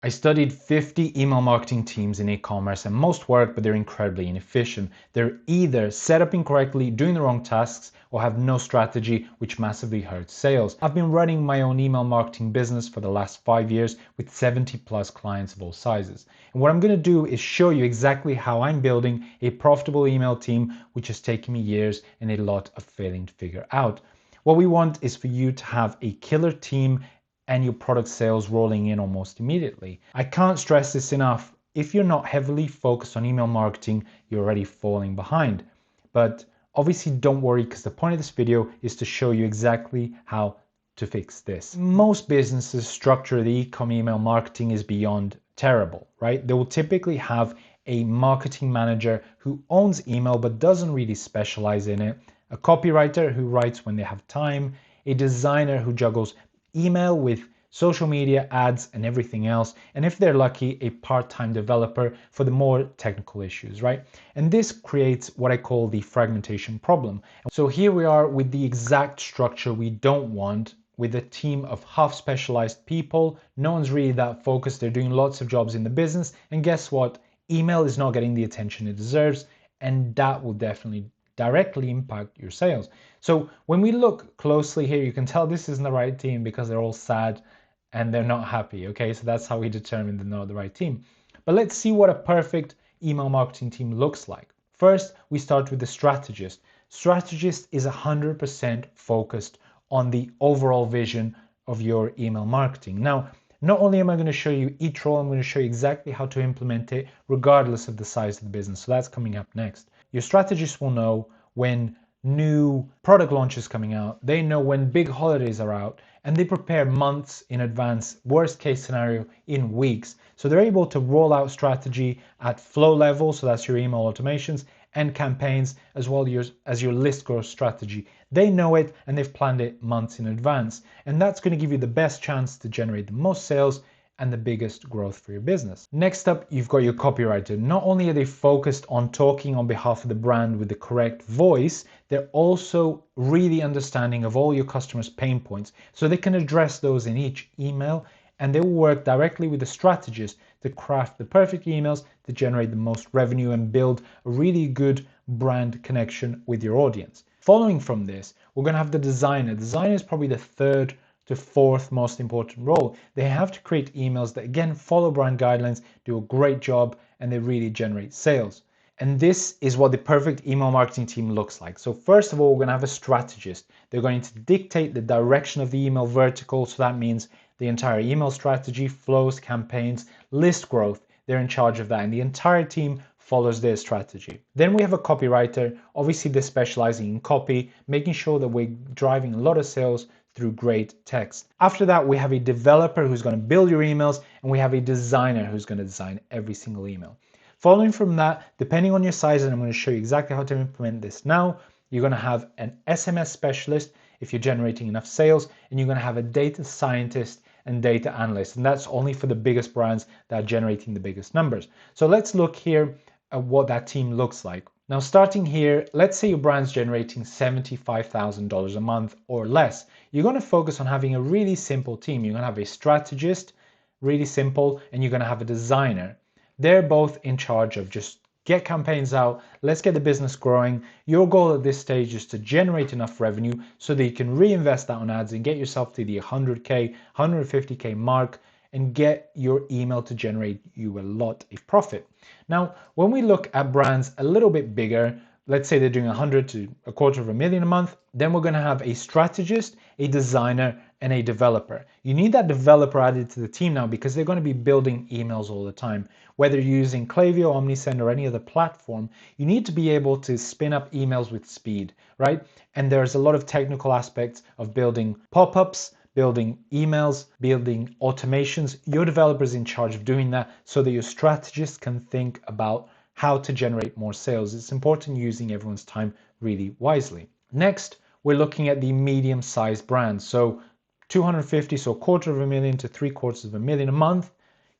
I studied 50 email marketing teams in e-commerce and most work, but they're incredibly inefficient. They're either set up incorrectly, doing the wrong tasks, or have no strategy, which massively hurts sales. I've been running my own email marketing business for the last 5 years with 70 plus clients of all sizes. And what I'm going to do is show you exactly how I'm building a profitable email team, which has taken me years and a lot of failing to figure out. What we want is for you to have a killer team and your product sales rolling in almost immediately. I can't stress this enough. If you're not heavily focused on email marketing, you're already falling behind. But obviously don't worry, because the point of this video is to show you exactly how to fix this. Most businesses structure the e-com email marketing is beyond terrible, right? They will typically have a marketing manager who owns email but doesn't really specialize in it, a copywriter who writes when they have time, a designer who juggles email with social media, ads, and everything else. And if they're lucky, a part-time developer for the more technical issues, right? And this creates what I call the fragmentation problem. So here we are with the exact structure we don't want, with a team of half specialized people. No one's really that focused. They're doing lots of jobs in the business. And guess what? Email is not getting the attention it deserves. And that will definitely directly impact your sales. So when we look closely here, you can tell this isn't the right team because they're all sad and they're not happy. Okay, so that's how we determine they're not the right team. But let's see what a perfect email marketing team looks like. First, we start with the strategist. Strategist is 100% focused on the overall vision of your email marketing. Now, not only am I going to show you each role, I'm going to show you exactly how to implement it regardless of the size of the business. So that's coming up next. Your strategist will know when new product launches coming out. They know when big holidays are out, and they prepare months in advance, worst case scenario in weeks. So they're able to roll out strategy at flow level, so that's your email automations, and campaigns as well as your list growth strategy. They know it and they've planned it months in advance. And that's going to give you the best chance to generate the most sales and the biggest growth for your business. Next up, you've got your copywriter. Not only are they focused on talking on behalf of the brand with the correct voice, they're also really understanding of all your customers' pain points, so they can address those in each email, and they will work directly with the strategist to craft the perfect emails to generate the most revenue and build a really good brand connection with your audience. Following from this, we're going to have the designer. Designer is probably the third to fourth most important role. They have to create emails that, again, follow brand guidelines, do a great job, and they really generate sales. And this is what the perfect email marketing team looks like. So first of all, we're going to have a strategist. They're going to dictate the direction of the email vertical. So that means the entire email strategy, flows, campaigns, list growth. They're in charge of that, and the entire team follows their strategy. Then we have a copywriter. Obviously, they're specializing in copy, making sure that we're driving a lot of sales through great text. After that, we have a developer who's going to build your emails, and we have a designer who's going to design every single email. Following from that, depending on your size, and I'm going to show you exactly how to implement this now, you're going to have an SMS specialist if you're generating enough sales, and you're going to have a data scientist and data analyst, and that's only for the biggest brands that are generating the biggest numbers. So let's look here at what that team looks like. Now, starting here, let's say your brand's generating $75,000 a month or less. You're going to focus on having a really simple team. You're going to have a strategist, really simple, and you're going to have a designer. They're both in charge of just get campaigns out. Let's get the business growing. Your goal at this stage is to generate enough revenue so that you can reinvest that on ads and get yourself to the 100K, 150K mark, and get your email to generate you a lot of profit. Now, when we look at brands a little bit bigger, let's say they're doing 100 to $250,000 a month, then we're going to have a strategist, a designer, and a developer. You need that developer added to the team now because they're going to be building emails all the time. Whether you're using Klaviyo, Omnisend, or any other platform, you need to be able to spin up emails with speed, right? And there's a lot of technical aspects of building pop-ups, building emails, building automations. Your developer is in charge of doing that so that your strategist can think about how to generate more sales. It's important using everyone's time really wisely. Next, we're looking at the medium-sized brands. So 250, so $250,000 to $750,000 a month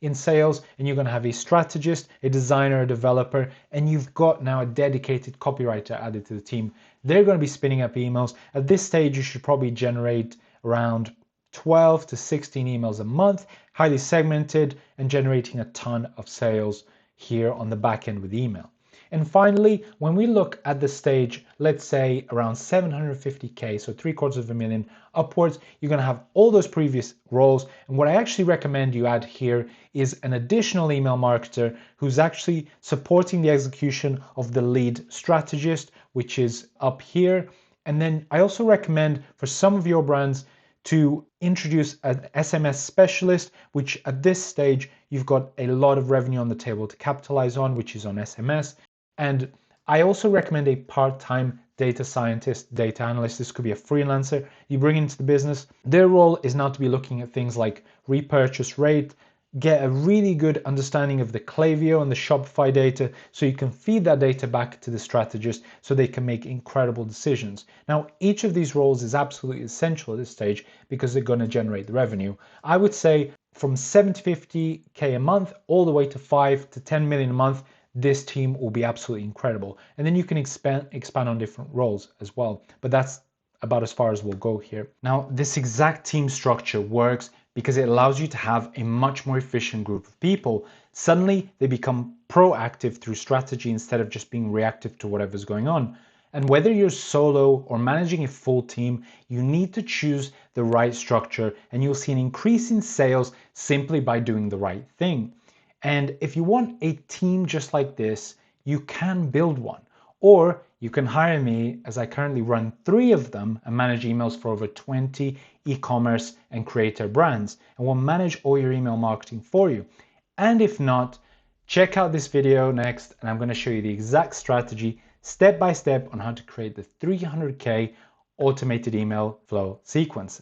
in sales, and you're going to have a strategist, a designer, a developer, and you've got now a dedicated copywriter added to the team. They're going to be spinning up emails. At this stage, you should probably generate around 12 to 16 emails a month, highly segmented and generating a ton of sales here on the back end with email. And finally, when we look at the stage, let's say around 750K, so 750,000 upwards, you're going to have all those previous roles. And what I actually recommend you add here is an additional email marketer who's actually supporting the execution of the lead strategist, which is up here. And then I also recommend for some of your brands to introduce an SMS specialist, which at this stage, you've got a lot of revenue on the table to capitalize on, which is on SMS. And I also recommend a part-time data scientist, data analyst. This could be a freelancer you bring into the business. Their role is now to be looking at things like repurchase rate, get a really good understanding of the Klaviyo and the Shopify data so you can feed that data back to the strategist so they can make incredible decisions. Now, each of these roles is absolutely essential at this stage because they're going to generate the revenue. I would say from 750K a month all the way to 5 to 10 million a month, this team will be absolutely incredible. And then you can expand on different roles as well. But that's about as far as we'll go here. Now, this exact team structure works because it allows you to have a much more efficient group of people. Suddenly, they become proactive through strategy instead of just being reactive to whatever's going on. And whether you're solo or managing a full team, you need to choose the right structure and you'll see an increase in sales simply by doing the right thing. And if you want a team just like this, you can build one. Or you can hire me, as I currently run 3 of them and manage emails for over 20 e-commerce and creator brands, and will manage all your email marketing for you. And if not, check out this video next, and I'm going to show you the exact strategy step by step on how to create the 300K automated email flow sequence.